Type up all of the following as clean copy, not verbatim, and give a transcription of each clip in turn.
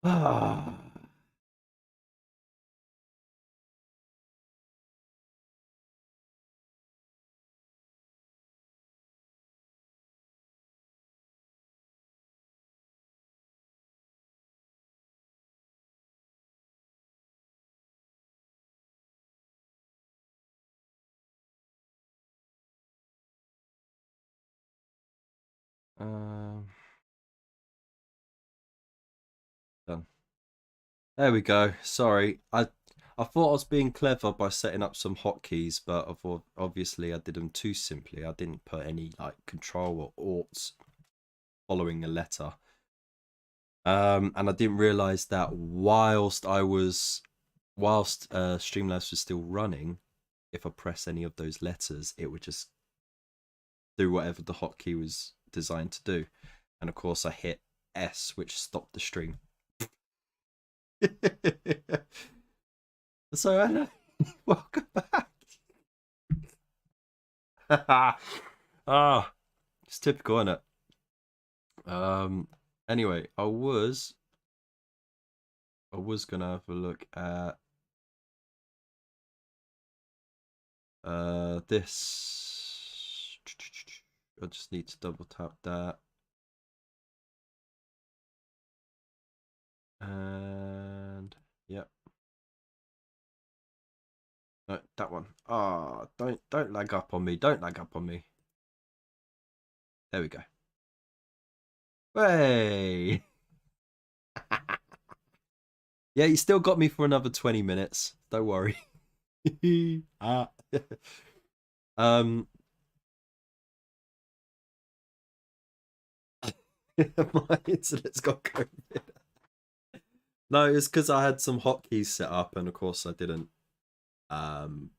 Ah. Um, Done. There we go. Sorry, I thought I was being clever by setting up some hotkeys, but obviously I did them too simply. I didn't put any like control or alts following a letter. And I didn't realize that whilst Streamlabs was still running, if I press any of those letters, it would just do whatever the hotkey was designed to do. And of course, I hit S, which stopped the stream. So, welcome back. Ah, it's typical, isn't it? Anyway, I was gonna have a look at this. I just need to double tap that. And yep. No, that one. Ah, don't lag up on me. Don't lag up on me. There we go. Hey. Yeah, you still got me for another 20 minutes. Don't worry. Ah. um my internet's got COVID. No, it's because I had some hotkeys set up, and of course I didn't um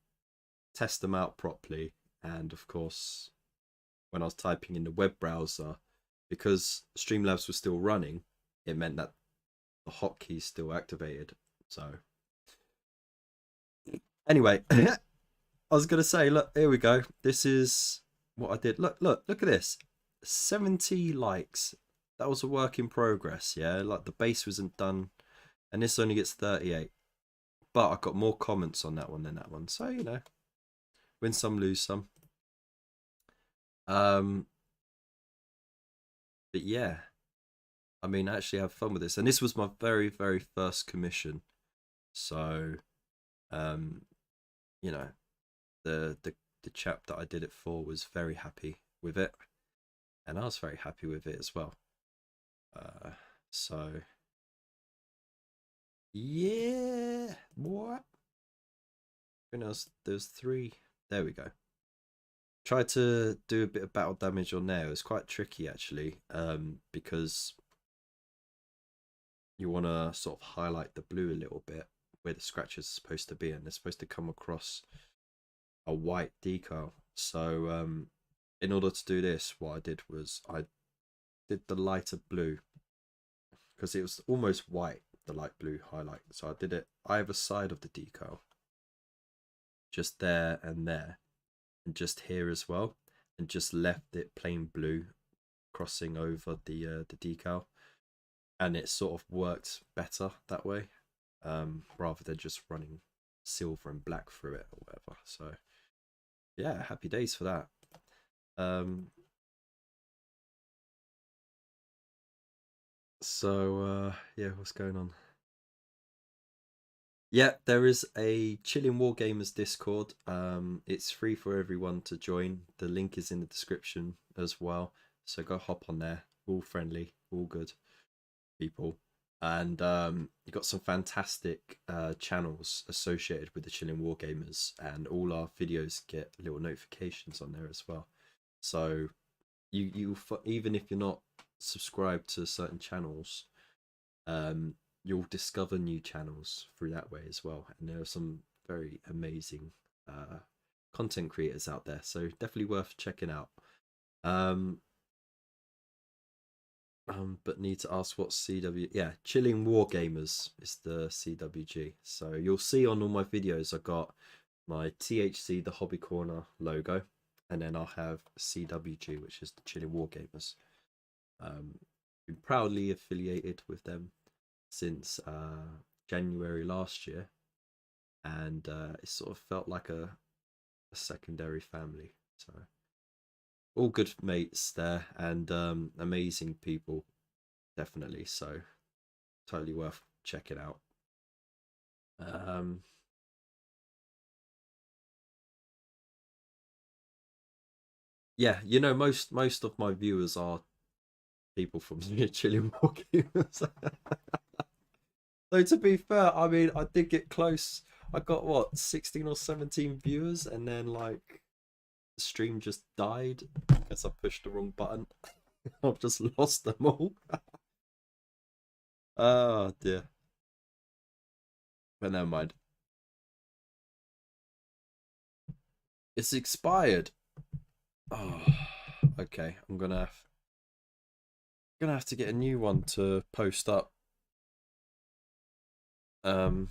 test them out properly. And of course, when I was typing in the web browser, because Streamlabs was still running, it meant that the hotkey's still activated. So anyway, I was gonna say, look, here we go. This is what I did. Look at this. 70 likes. That was a work in progress, yeah. Like the base wasn't done, and this only gets 38. But I got more comments on that one than that one. So, win some, lose some. Um, but yeah, I mean, I actually have fun with this. And this was my very, very first commission. So, um, you know, the chap that I did it for was very happy with it, and I was very happy with it as well. Uh, so yeah, what? There's three. There we go. Tried to do a bit of battle damage on there. It was quite tricky actually, because you want to sort of highlight the blue a little bit where the scratches are supposed to be, and they're supposed to come across a white decal. So in order to do this, what I did was I did the lighter blue because it was almost white, the light blue highlight. So I did it either side of the decal, just there, and just here as well, and just left it plain blue crossing over the decal, and it sort of worked better that way, rather than just running silver and black through it or whatever. So yeah, happy days for that. Yeah, what's going on? Yeah, there is a Chilling Wargamers Discord. It's free for everyone to join. The link is in the description as well. So go hop on there. All friendly, all good people. And you've got some fantastic channels associated with the Chilling Wargamers, and all our videos get little notifications on there as well. So you even if you're not subscribed to certain channels, you'll discover new channels through that way as well. And there are some very amazing content creators out there, so definitely worth checking out. But need to ask what CW. Yeah, Chilling Wargamers is the CWG. So you'll see on all my videos I got my THC, the Hobby Corner logo, and then I'll have CWG, which is the Chilling Wargamers. Been proudly affiliated with them since January last year, and it sort of felt like a secondary family. So all good mates there, and amazing people, definitely. So totally worth checking out. Um, yeah, you know, most of my viewers are people from Chilling War Gamers. So to be fair, I mean, I did get close. I got what 16 or 17 viewers, and then like the stream just died because I pushed the wrong button. I've just lost them all. Oh dear. But never mind. It's expired. Oh, okay. I'm gonna have to get a new one to post up. Um,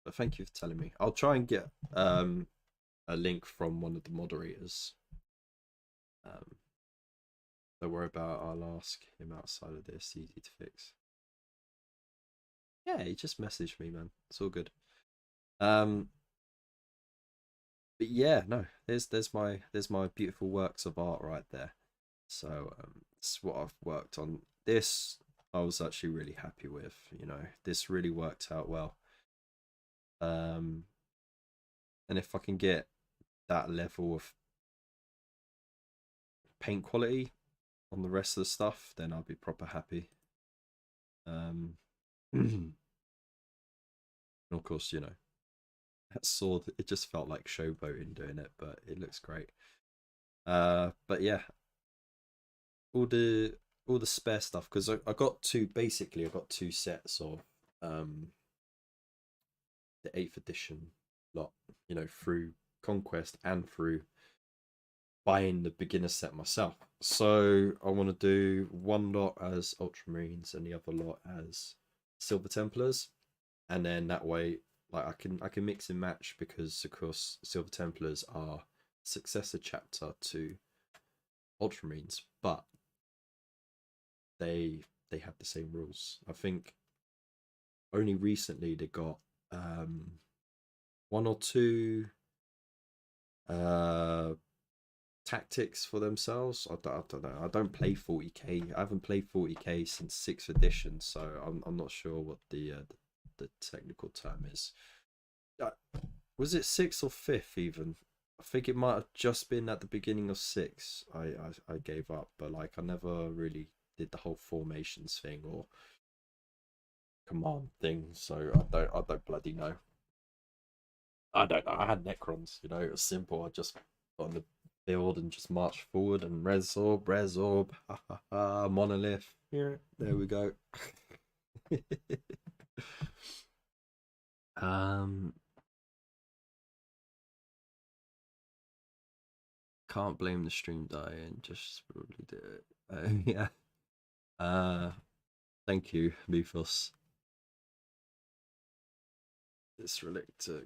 but thank you for telling me. I'll try and get a link from one of the moderators. Don't worry about it. I'll ask him outside of this. Easy to fix. Yeah, he just messaged me, man. It's all good. But yeah, no, there's my beautiful works of art right there. So it's what I've worked on. This I was actually really happy with. You know, this really worked out well. Um, and if I can get that level of paint quality on the rest of the stuff, then I'll be proper happy. And of course, you know, that sword, it just felt like showboating doing it, but it looks great. But yeah, all the spare stuff, because I got two sets of the 8th edition lot, you know, through Conquest and through buying the beginner set myself. So I want to do one lot as Ultramarines and the other lot as Silver Templars, and then that way, like I can mix and match, because of course Silver Templars are successor chapter to Ultramarines, but they have the same rules. I think only recently they got one or two tactics for themselves. I don't know. I don't play 40k. I haven't played 40k since 6th edition, so I'm not sure what the technical term is. Was it 6th or 5th even? I think it might have just been at the beginning of 6. I gave up, but like I never really did the whole formations thing or command thing, so I don't bloody know. I don't know. I had Necrons, you know, it was simple. I just got on the build and just marched forward and Resorb, ha ha ha, Monolith. Yeah, there we go. um, can't blame the stream dying. Just probably do it. Yeah. Thank you, Mythos. This relic to.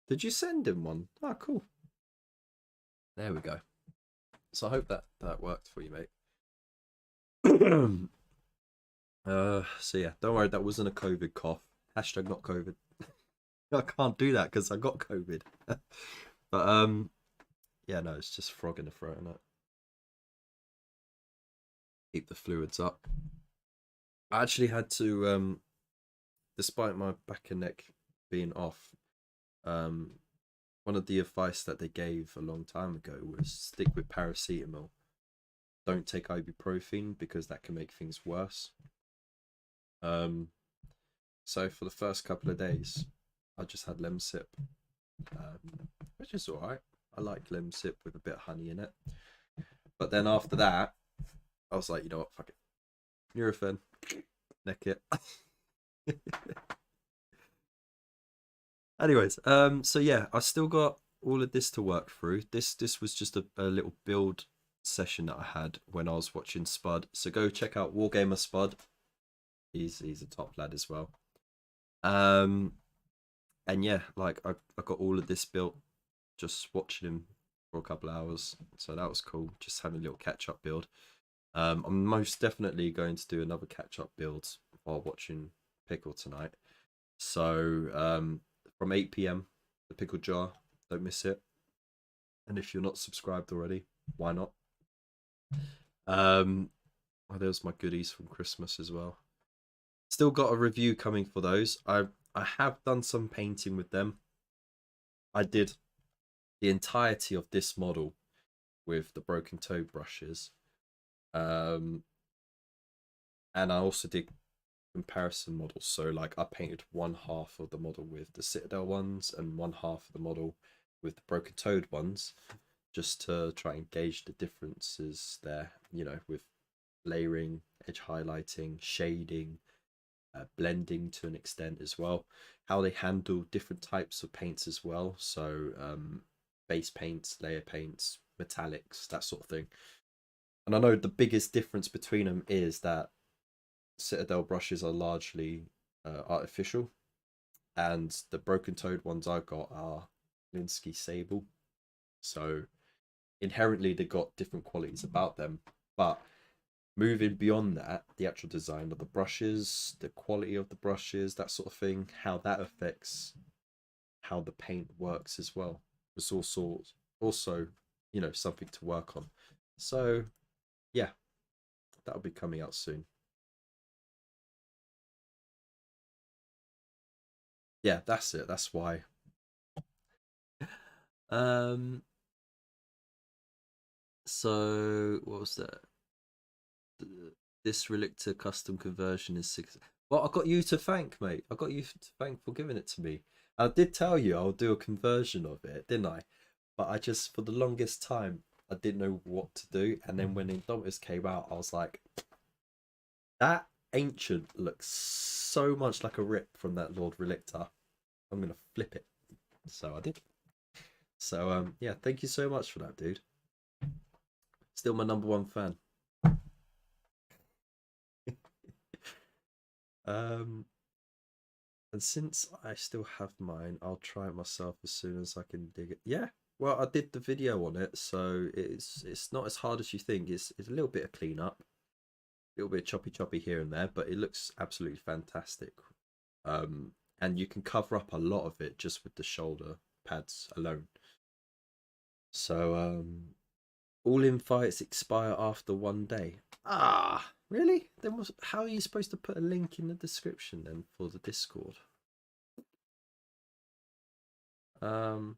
Did you send him one? Oh, cool. There we go. So I hope that worked for you, mate. So yeah, don't worry, that wasn't a COVID cough. Hashtag not COVID. I can't do that because I got COVID. But yeah, no, it's just frog in the throat, and keep the fluids up. I actually had to, despite my back and neck being off, one of the advice that they gave a long time ago was stick with paracetamol. Don't take ibuprofen because that can make things worse. So for the first couple of days, I just had Lemsip, which is alright. I like Lemsip with a bit of honey in it. But then after that, I was like, you know what, fuck it. Nurofen, neck it. Anyways, so yeah, I still got all of this to work through. This was just a little build session that I had when I was watching Spud. So go check out Wargamer Spud. He's a top lad as well. And yeah, like I got all of this built just watching him for a couple of hours, so that was cool. Just having a little catch-up build. I'm most definitely going to do another catch-up build while watching Pickle tonight. So from 8 p.m, the Pickle Jar, don't miss it. And if you're not subscribed already, why not? Oh, there's my goodies from Christmas as well. Still got a review coming for those. I have done some painting with them. I did the entirety of this model with the broken toe brushes. And I also did comparison models. So like I painted one half of the model with the Citadel ones and one half of the model with the broken toed ones, just to try and gauge the differences there, you know, with layering, edge highlighting, shading, blending to an extent as well, how they handle different types of paints as well. So base paints, layer paints, metallics, that sort of thing. And I know the biggest difference between them is that Citadel brushes are largely artificial, and the broken toed ones I got are Linsky Sable. So inherently they got different qualities about them, but moving beyond that, the actual design of the brushes, the quality of the brushes, that sort of thing, how that affects how the paint works as well, was also, you know, something to work on. So yeah, that'll be coming out soon. Yeah, that's it. That's why. Um. So what was that? This relictor custom conversion is 6. Well, I got you to thank, mate. I got you to thank for giving it to me. I did tell you I'll do a conversion of it, didn't I? But I just, for the longest time, I didn't know what to do. And then when Indomitus came out, I was like, that ancient looks so much like a rip from that Lord Relictor. I'm gonna flip it. So I did. So yeah, thank you so much for that, dude. Still my #1 fan. um And since I still have mine, I'll try it myself as soon as I can dig it. Yeah, well, I did the video on it, so it's not as hard as you think. It's a little bit of cleanup, a little bit choppy here and there, but it looks absolutely fantastic. And you can cover up a lot of it just with the shoulder pads alone. So all invites expire after 1 day. Ah, really? Then how are you supposed to put a link in the description then for the Discord? Oh,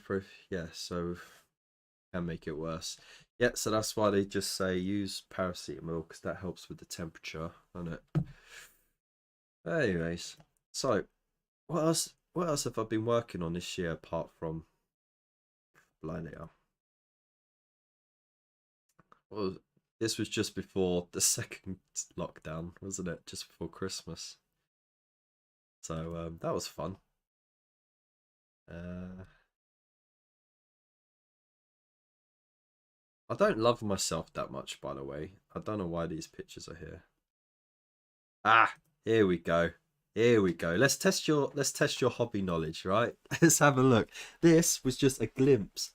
for yeah, so can make it worse. Yeah, so that's why they just say use paracetamol because that helps with the temperature, doesn't it? Anyways, so what else? What else have I been working on this year apart from Blimey? Well, this was just before the second lockdown, wasn't it? Just before Christmas. So that was fun. Uh, I don't love myself that much, by the way. I don't know why these pictures are here. Ah, here we go. Here we go. Let's test your hobby knowledge, right? Let's have a look. This was just a glimpse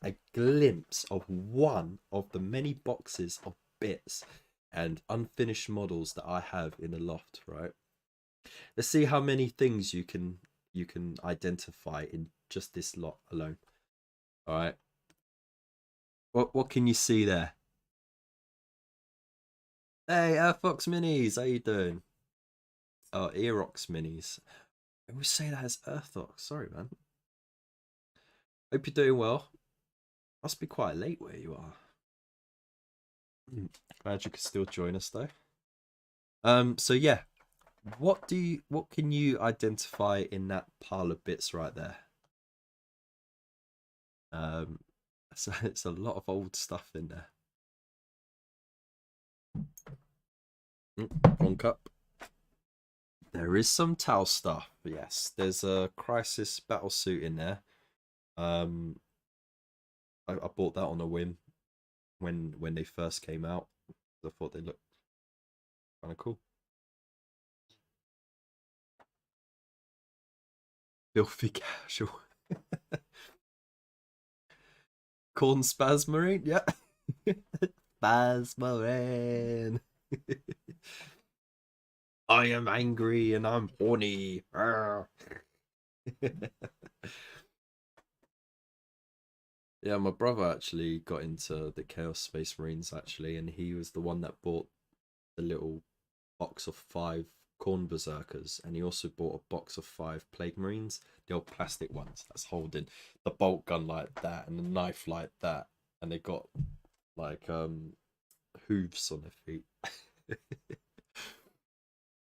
of one of the many boxes of bits and unfinished models that I have in the loft, right? Let's see how many things you can identify in just this lot alone. All right. What can you see there? Hey, Fox Minis, how you doing? Oh, Erox Minis. I always say that as Earthox. Sorry, man. Hope you're doing well. Must be quite late where you are. Glad you could still join us though. So yeah, what can you identify in that pile of bits right there? So it's a lot of old stuff in there. Wrong cup. There is some Tau stuff. Yes, there's a Crisis battle suit in there. I bought that on a whim when they first came out. I thought they looked kind of cool. Filthy casual. Corn Spasmarine, yeah. Spasmarine. I am angry and I'm horny. Yeah, my brother actually got into the Chaos Space Marines actually, and he was the one that bought the little box of 5 Corn Berserkers, and he also bought a box of 5 Plague Marines, the old plastic ones that's holding the bolt gun like that and the knife like that, and they got like hooves on their feet.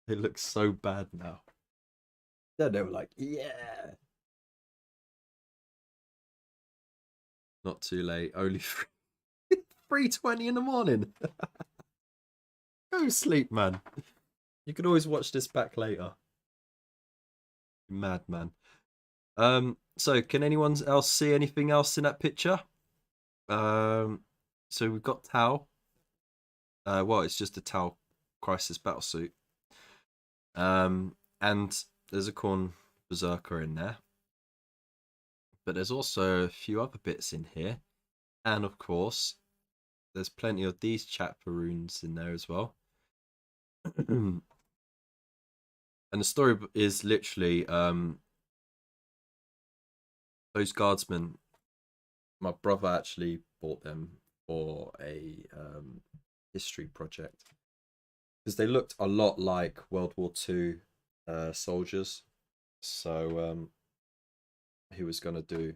It looks so bad now. Then they were like, yeah. Not too late. Only 3:20 in the morning. Go sleep, man. You can always watch this back later. Mad man. So can anyone else see anything else in that picture? So we've got Tau. Well, it's just a Tau Crisis battlesuit. And there's a Corn Berserker in there. But there's also a few other bits in here. And of course, there's plenty of these chapter runes in there as well. And the story is literally those guardsmen. My brother actually bought them for a history project because they looked a lot like World War II soldiers. So he was going to do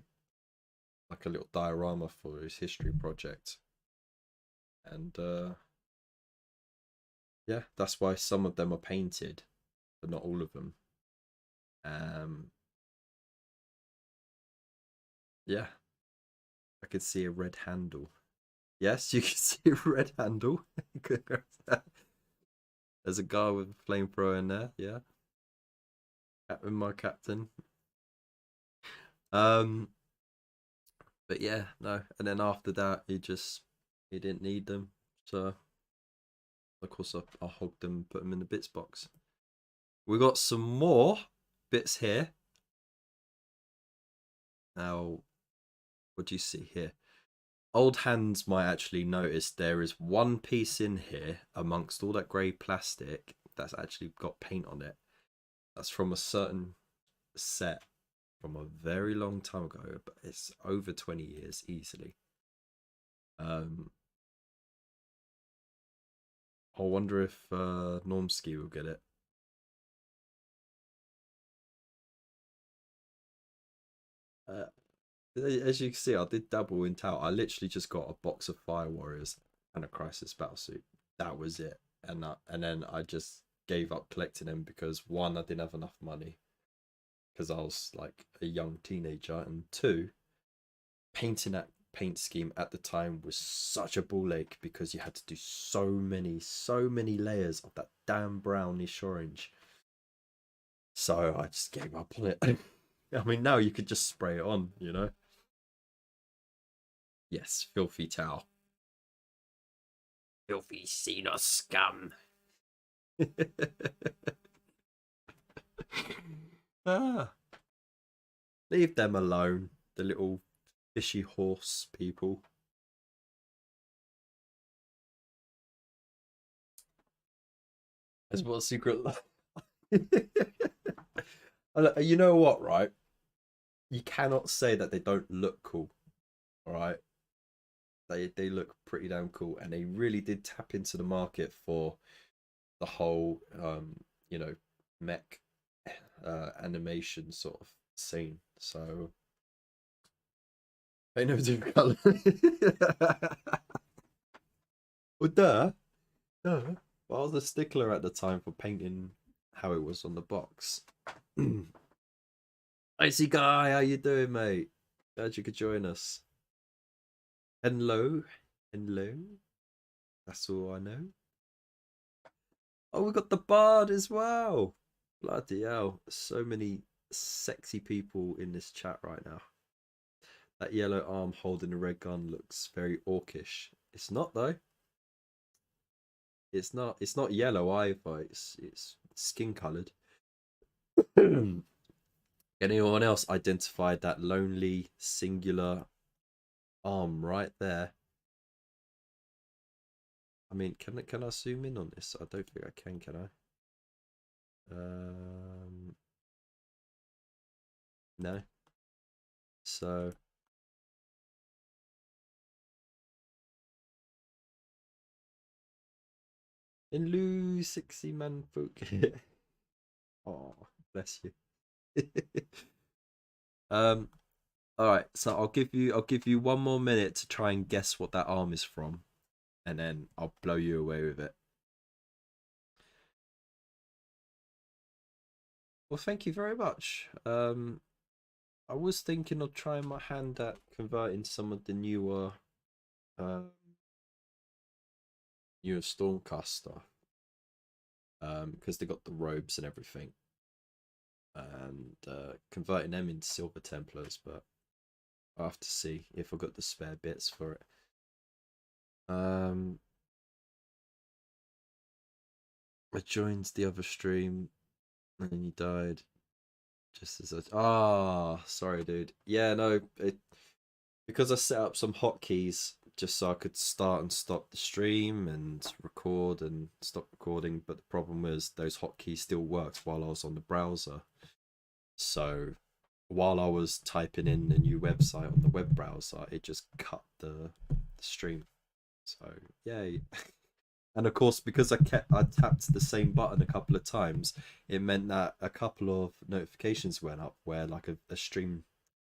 like a little diorama for his history project. And yeah, that's why some of them are painted, but not all of them. Yeah, I could see a red handle. Yes, you can see a red handle. There's a guy with a flamethrower in there. Yeah, Captain, my captain. But yeah, no. And then after that, he didn't need them. So of course I hogged them, put them in the bits box. We got some more bits here. Now, what do you see here? Old hands might actually notice there is one piece in here amongst all that grey plastic that's actually got paint on it. That's from a certain set from a very long time ago, but it's over 20 years easily. I wonder if Normski will get it. As you can see, I did dabble in Tau. I literally just got a box of Fire Warriors and a Crisis Battlesuit. That was it. And then I just gave up collecting them because 1, I didn't have enough money because I was like a young teenager, and 2, painting that paint scheme at the time was such a ball ache because you had to do so many layers of that damn brownish orange. So I just gave up on it. I mean, now you could just spray it on, you know. Yes, filthy towel. Filthy Xenos scum. Ah, leave them alone, the little fishy horse people. As what secret? You know what, right? You cannot say that they don't look cool. All right, they look pretty damn cool, and they really did tap into the market for the whole you know, mech animation sort of scene. So they know different color. Well, duh. Well, I was a stickler at the time for painting how it was on the box. Icy guy, how you doing, mate? Glad you could join us. Hello. That's all I know. Oh, we got the bard as well. Bloody hell. So many sexy people in this chat right now. That yellow arm holding a red gun looks very orcish. It's not though. It's not. It's not yellow either. It's skin coloured. Anyone else identified that lonely singular arm right there. I mean, can I zoom in on this? I don't think I can I? No. So in Lou 60 man folk. Oh, bless you. um all right, so I'll give you one more minute to try and guess what that arm is from, and then I'll blow you away with it. Well, thank you very much. I was thinking of trying my hand at converting some of the um newer Stormcast stuff. Because they got the robes and everything, and converting them into Silver Templars, but I'll have to see if I got the spare bits for it. I joined the other stream and then you died just as sorry dude. Yeah, no, because I set up some hotkeys just so I could start and stop the stream and record and stop recording, but the problem was those hotkeys still worked while I was on the browser. So while I was typing in a new website on the web browser, it just cut the stream. So yay. And of course, because I tapped the same button a couple of times, it meant that a couple of notifications went up where like a stream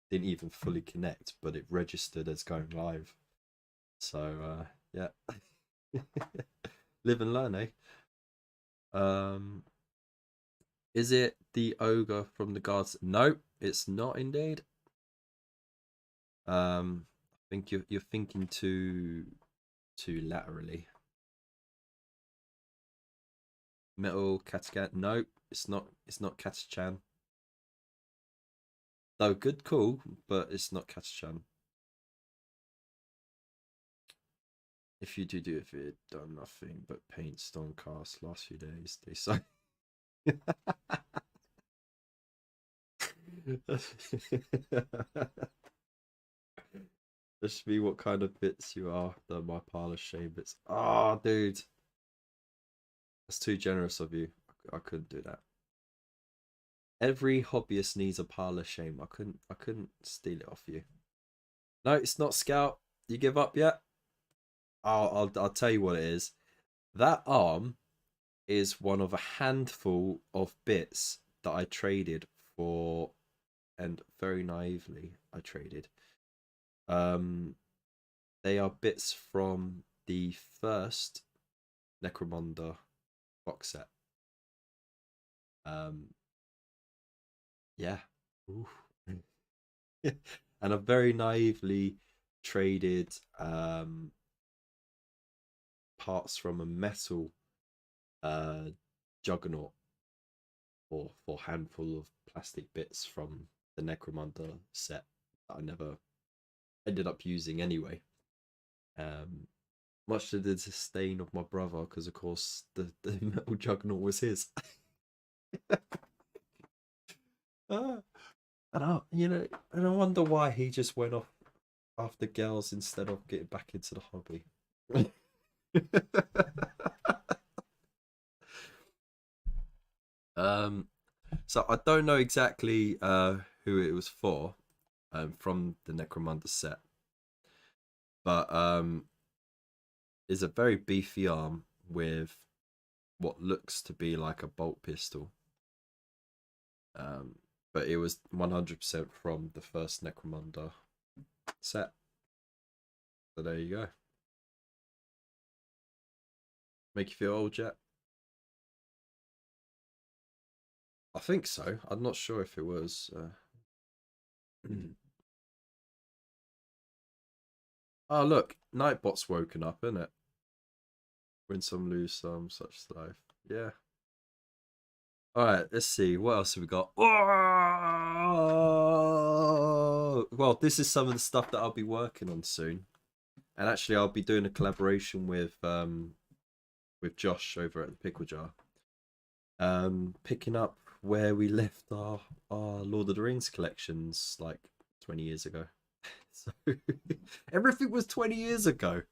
didn't even fully connect, but it registered as going live. So yeah. Live and learn, eh? Is it the ogre from the guards? No, it's not indeed. I think you're thinking too laterally. Metal Katakan? No, it's not. It's not Katachan. Though good call, but it's not Katachan. If you do if it done nothing but paint Stormcast last few days, they say. This should be what kind of bits you are after my pile of shame bits. Ah, oh, dude. That's too generous of you. I couldn't do that. Every hobbyist needs a pile of shame. I couldn't steal it off you. No, it's not Scout. You give up yet? I'll tell you what it is. That arm is one of a handful of bits that I traded for, and very naively I traded. They are bits from the first Necromunda box set. Yeah. And I very naively traded parts from a metal juggernaut for a handful of plastic bits from the Necromunda set that I never ended up using anyway. Much to the disdain of my brother, because of course the metal juggernaut was his. And I wonder why he just went off after girls instead of getting back into the hobby. So I don't know exactly who it was for, from the Necromunda set, but is a very beefy arm with what looks to be like a bolt pistol. But it was 100% from the first Necromunda set. So there you go. Make you feel old yet? I think so. I'm not sure if it was. Oh, look. Nightbot's woken up, isn't it? Win some, lose some, such life. Yeah. Alright, let's see. What else have we got? Oh! Well, this is some of the stuff that I'll be working on soon. And actually, I'll be doing a collaboration with Josh over at the Pickle Jar. Picking up where we left our Lord of the Rings collections like 20 years ago. So everything was 20 years ago.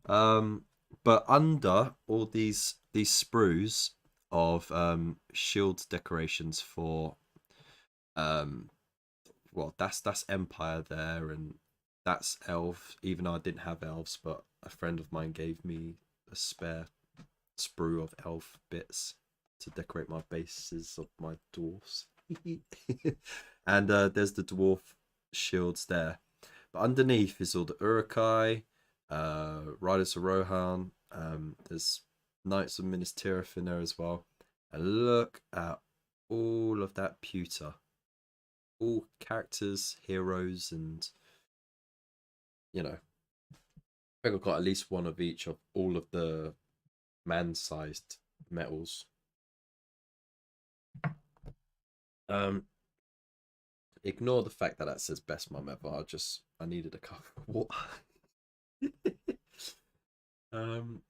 But under all these sprues of shield decorations for um well, that's Empire there, and that's Elf. Even though I didn't have elves, but a friend of mine gave me a spare sprue of elf bits to decorate my bases of my dwarfs. And there's the dwarf shields there. But underneath is all the Urukai, Riders of Rohan. There's Knights of Minas Tirith in there as well. And look at all of that pewter. All characters, heroes, and you know, I think I've got at least one of each of all of the man-sized metals. Um, Ignore the fact that that says best mum ever. I needed a cup of water. um,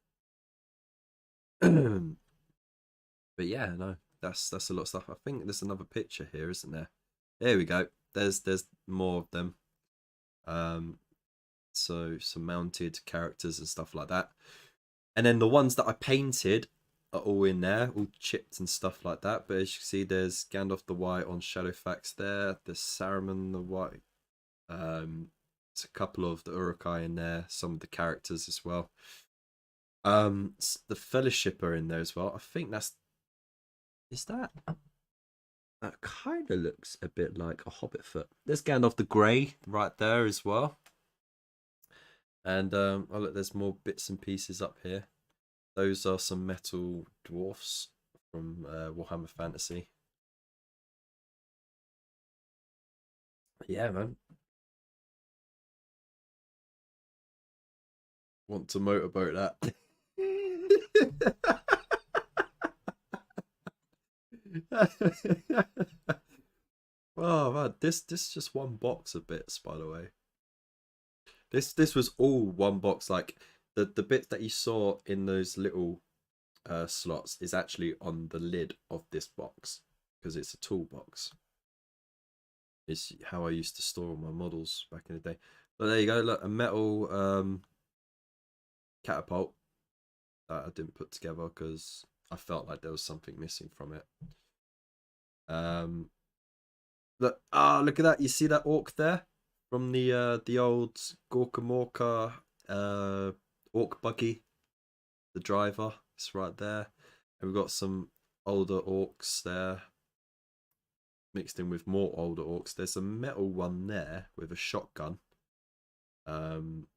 but yeah, no, that's a lot of stuff. I think there's another picture here, isn't there? There we go. There's more of them. So some mounted characters and stuff like that. And then the ones that I painted are all in there, all chipped and stuff like that. But as you can see, there's Gandalf the White on Shadowfax there. There's Saruman the White. There's a couple of the Urukai in there. Some of the characters as well. The Fellowship are in there as well. I think is that kind of looks a bit like a Hobbit foot. There's Gandalf the Grey right there as well. And oh look, there's more bits and pieces up here. Those are some metal dwarfs from Warhammer Fantasy. Yeah, man. Want to motorboat that? Oh man, this is just one box of bits, by the way. This was all one box. Like the bits that you saw in those little slots is actually on the lid of this box because it's a toolbox. It's how I used to store all my models back in the day. But there you go. Look, a metal catapult that I didn't put together because I felt like there was something missing from it. Look at that. You see that orc there from the old Gorka Morka orc buggy, the driver. It's right there. And we've got some older orcs there mixed in with more older orcs. There's a metal one there with a shotgun. And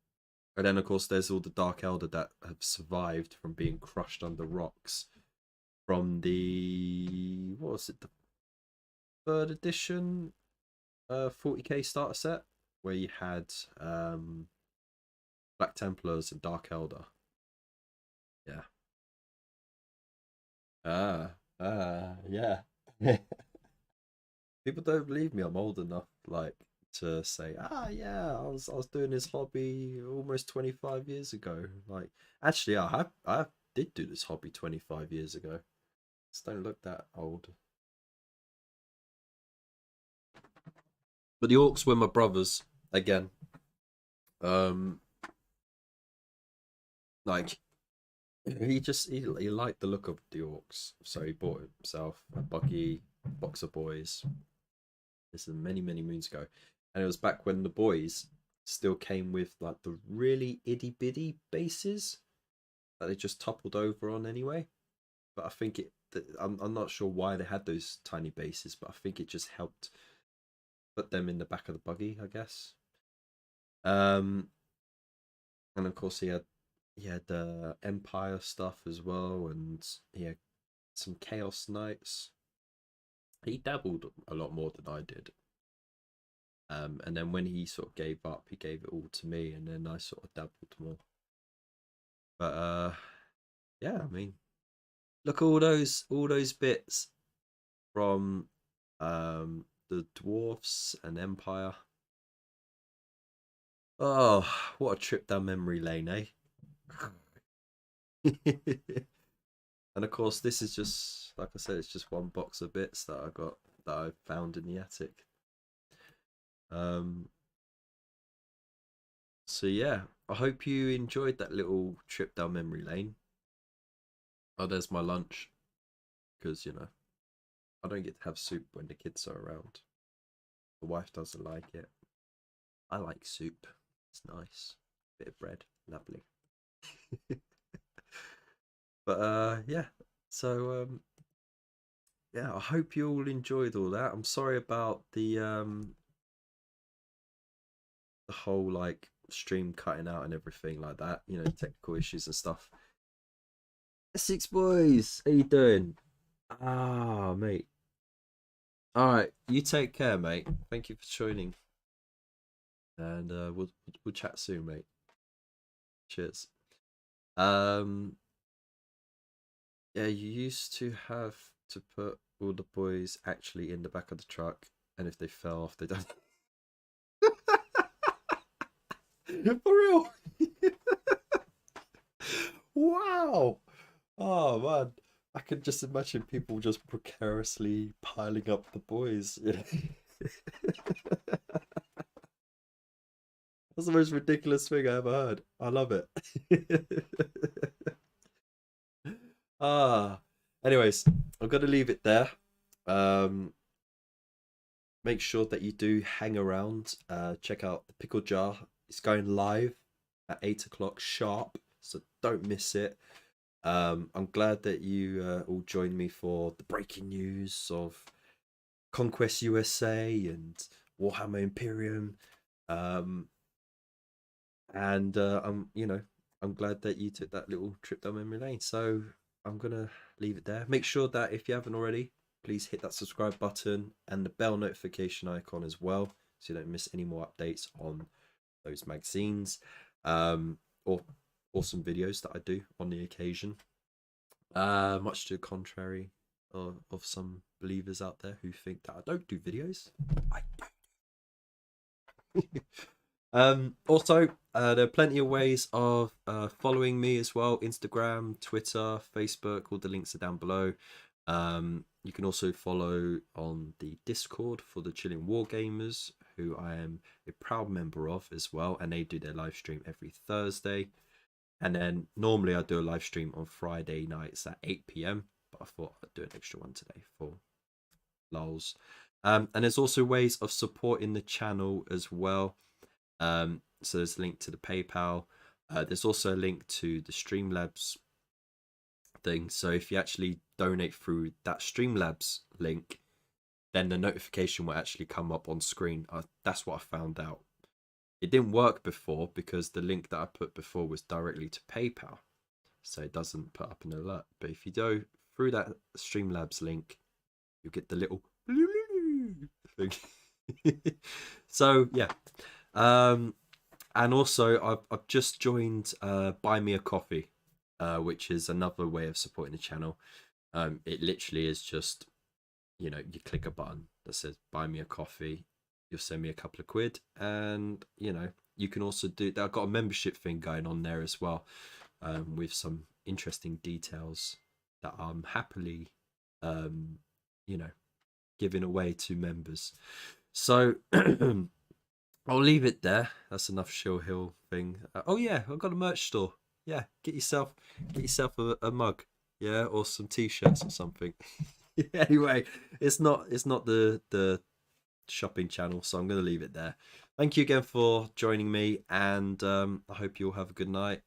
then of course there's all the Dark Elder that have survived from being crushed under rocks from the, what was it, the third edition 40k starter set where you had Black Templars and Dark Elder. Yeah. Yeah. People don't believe me. I'm old enough, like, to say, yeah, I was doing this hobby almost 25 years ago. Like, actually, I did do this hobby 25 years ago. Just don't look that old. But the orcs were my brothers again. Like he liked the look of the orcs, so he bought himself a buggy, box of boys. This is many moons ago, and it was back when the boys still came with like the really itty bitty bases that they just toppled over on anyway. But I think I'm not sure why they had those tiny bases, but I think it just helped put them in the back of the buggy, I guess. And of course he had the Empire stuff as well, and he had some Chaos Knights. He dabbled a lot more than I did. And then when he sort of gave up, he gave it all to me, and then I sort of dabbled more. But yeah, I mean, look all those bits from the dwarfs and Empire. Oh, what a trip down memory lane, eh? And of course, this is just, like I said, it's just one box of bits that I found in the attic. So yeah, I hope you enjoyed that little trip down memory lane. Oh, there's my lunch because I don't get to have soup when the kids are around. The wife doesn't like it. I like soup. It's nice. Bit of bread, lovely. But yeah. So yeah, I hope you all enjoyed all that. I'm sorry about the whole like stream cutting out and everything like that. Technical issues and stuff. Essex boys, how you doing? Ah, mate. All right, you take care, mate. Thank you for joining, and we'll chat soon, mate. Cheers. Um, yeah, you used to have to put all the boys actually in the back of the truck, and if they fell off, they don't. For real. Wow. Oh man, I can just imagine people just precariously piling up the boys. That's the most ridiculous thing I ever heard. I love it. Ah, anyways, I'm gonna leave it there. Um, make sure that you do hang around. Check out the pickle jar. It's going live at 8 o'clock sharp, so don't miss it. I'm glad that you all joined me for the breaking news of Conquest USA and Warhammer Imperium. Um, and I'm glad that you took that little trip down memory lane. So I'm gonna leave it there. Make sure that if you haven't already, please hit that subscribe button and the bell notification icon as well, so you don't miss any more updates on those magazines or awesome videos that I do on the occasion. Much to the contrary of some believers out there who think that I don't do videos. I do. Also, there are plenty of ways of following me as well: Instagram, Twitter, Facebook. All the links are down below. You can also follow on the Discord for the Chilling Wargamers, who I am a proud member of as well, and they do their live stream every Thursday. And then normally I do a live stream on Friday nights at 8 p.m. But I thought I'd do an extra one today for lols. And there's also ways of supporting the channel as well. So there's a link to the PayPal. There's also a link to the Streamlabs thing. So if you actually donate through that Streamlabs link, then the notification will actually come up on screen. That's what I found out. It didn't work before because the link that I put before was directly to PayPal, so it doesn't put up an alert. But if you go through that Streamlabs link, you get the little thing. So yeah, and also I've just joined Buy Me a Coffee, which is another way of supporting the channel. It literally is just you click a button that says Buy Me a Coffee. You'll send me a couple of quid, and you can also do that. I've got a membership thing going on there as well, with some interesting details that I'm happily giving away to members. So I'll leave it there. That's enough Shill Hill thing. Oh yeah, I've got a merch store. Yeah, get yourself a mug, yeah, or some t-shirts or something. Anyway, it's not the shopping channel, so I'm going to leave it there. Thank you again for joining me, and I hope you all have a good night.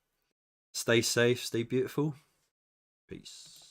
Stay safe, stay beautiful. Peace.